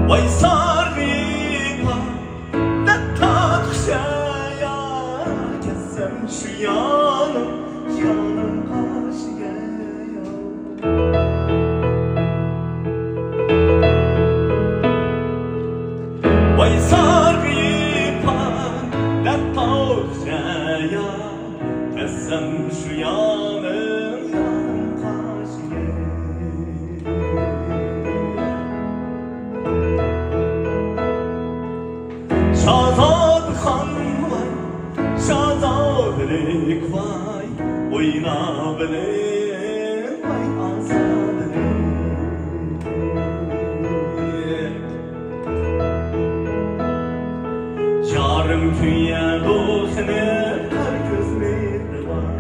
Vay sarıpa da takşaya kesem şu yanım karşıya. Vay sarıpa da takşaya kesem şu yanım karşıya. Şahzad xanlar, şahzadlik vay, oyna bilen vay azadlik. Yarım dünya dostunu her gözleri var.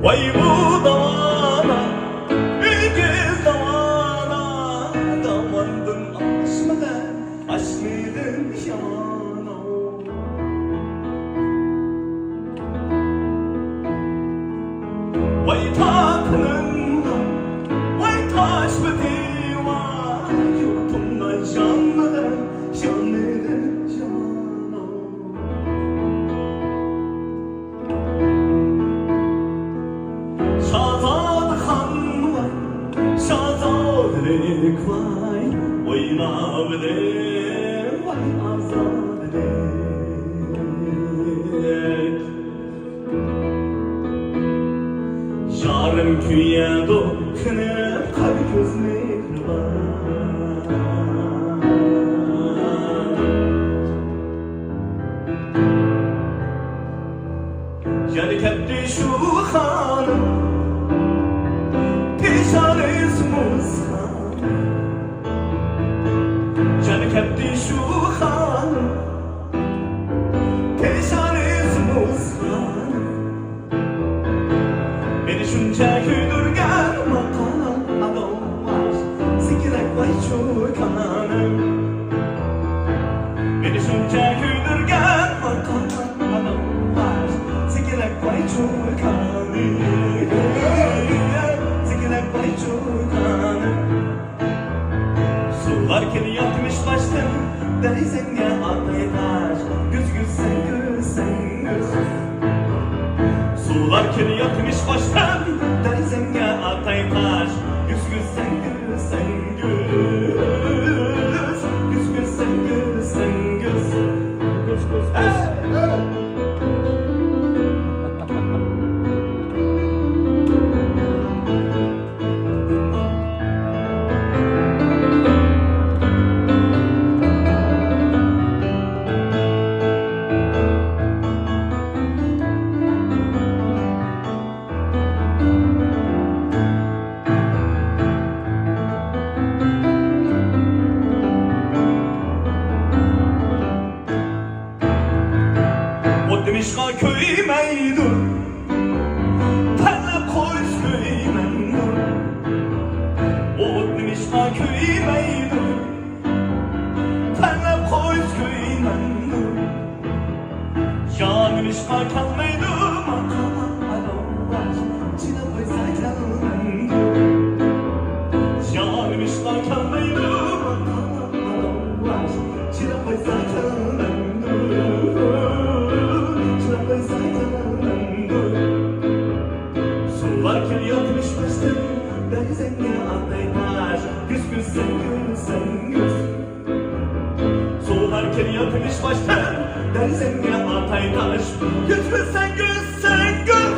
Vay bu damana, bilgiz damana, damandın aşmıydın yana. Vay tatlımda, vay taş bediva, yurtumdan canlıdır, canlıdır yana. Şahzad xanlar, şahzadlik vay, oyna bilen vay azadlik. Yarım küye dokunup kalp göz mehriban. Yani kepti şu hanım Pişarız muskan, canı kepti şu hanım, pişarız muskan. Beni şunca güldürgen makanan adam var, sikirek vay çurkanım. Beni şunca güldürgen makanan adam var, sikirek vay çurkanım. Sular kiri yatmış baştan, denizenge atlaylar, güz güz sen güz sen güz. Sular kiri yatmış baştan, denizenge atlaylar, güz güz sen güz sen güz. Güz güz sen güz sen güz. Güz güz hey. Demişka köymeydur, pelle koys köymeydur. O demişka köymeydur, pelle koys köymeydur. Ya demişka kalmeydur, makama alavaş, çile koysa kalmeydur. Ya demişka kalmeydur, makama alavaş, çile koysa kalmeydur. Sular kir yatmış baştan, denizenge atlaylar, güz güz sen güz sen güz. Sular kir yatmış baştan, denizenge atlaylar, güz güz sen güz sen güz.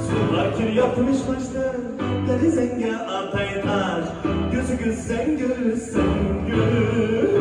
Sular kir yatmış baştan, denizenge atlaylar, güz güz sen güz sen güz.